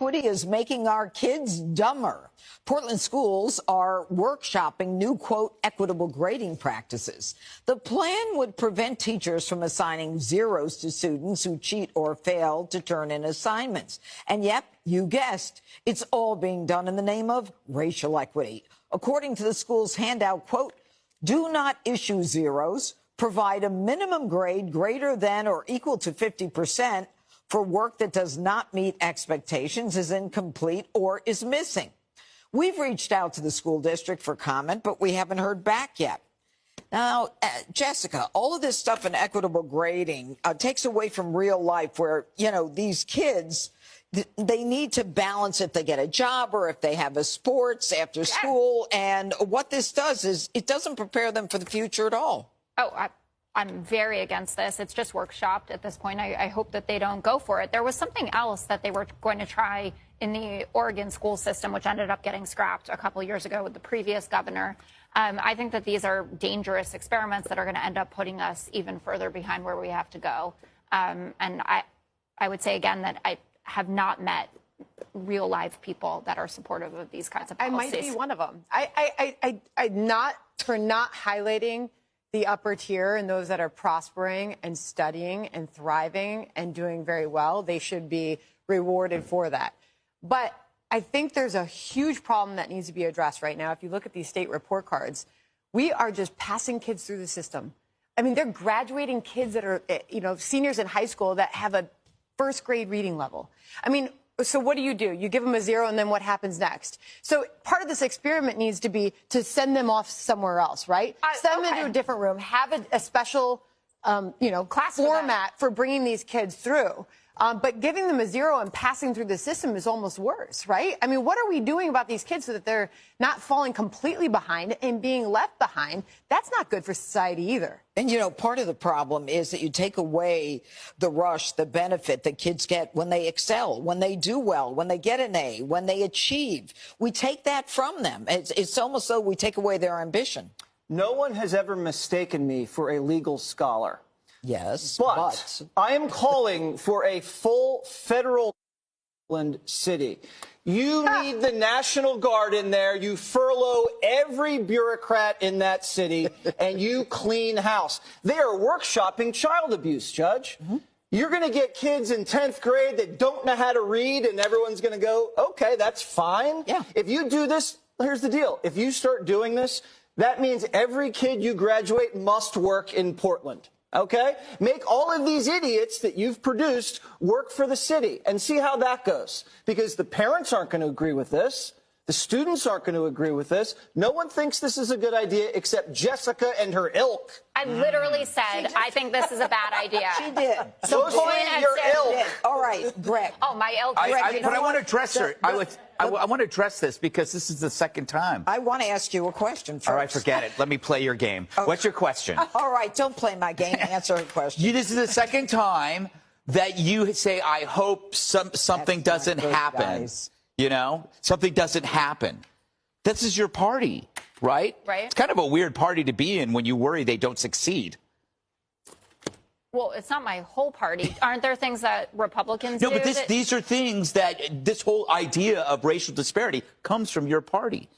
Inequity is making our kids dumber. Portland schools are workshopping new, quote, equitable grading practices. The plan would prevent teachers from assigning zeros to students who cheat or fail to turn in assignments. And yep, you guessed, it's all being done in the name of racial equity. According to the school's handout, quote, do not issue zeros, provide a minimum grade greater than or equal to 50% for work that does not meet expectations, is incomplete, or is missing. We've reached out to the school district for comment, but we haven't heard back yet. Now, Jessica, all of this stuff in equitable grading takes away from real life where, you know, these kids, they need to balance if they get a job or if they have a sports after school. And what this does is it doesn't prepare them for the future at all. Oh, I'm very against this. It's just workshopped at this point. I hope that they don't go for it. There was something else that they were going to try in the Oregon school system, which ended up getting scrapped a couple years ago with the previous governor. I think that these are dangerous experiments that are going to end up putting us even further behind where we have to go. And I would say, again, that I have not met real live people that are supportive of these kinds of policies. I might be one of them. For not highlighting the upper tier and those that are prospering and studying and thriving and doing very well, they should be rewarded for that. But I think there's a huge problem that needs to be addressed right now. If you look at these state report cards, we are just passing kids through the system. I mean, they're graduating kids that are, you know, seniors in high school that have a first grade reading level. I mean, so what do? You give them a zero, and then what happens next? So part of this experiment needs to be to send them off somewhere else, right? Send them to a different room, have a special, class format for bringing these kids through. But giving them a zero and passing through the system is almost worse, right? I mean, what are we doing about these kids so that they're not falling completely behind and being left behind? That's not good for society either. And, you know, part of the problem is that you take away the rush, the benefit that kids get when they excel, when they do well, when they get an A, when they achieve. We take that from them. It's almost though we take away their ambition. No one has ever mistaken me for a legal scholar. Yes, but I am calling for a full federal city. You need the National Guard in there. You furlough every bureaucrat in that city, and you clean house. They are workshopping child abuse, Judge. You're going to get kids in 10th grade that don't know how to read, and everyone's going to go, okay, that's fine. Yeah. If you do this, here's the deal. If you start doing this, that means every kid you graduate must work in Portland. Okay? Make all of these idiots that you've produced work for the city and see how that goes. Because the parents aren't going to agree with this. The students aren't going to agree with this. No one thinks this is a good idea except Jessica and her ilk. I literally said, I think this is a bad idea. She did. So point your ilk. All right, Greg. Oh, my ilk. But I want to address her. I want to address this because this is the second time. I want to ask you a question first. All right, forget it. Let me play your game. Okay. What's your question? All right, don't play my game. Answer her question. This is the second time that you say, I hope something doesn't happen. Guys. You know, something doesn't happen. This is your party, right? Right. It's kind of a weird party to be in when you worry they don't succeed. Well, it's not my whole party. Aren't there things that Republicans do? No, but these are things that this whole idea of racial disparity comes from your party.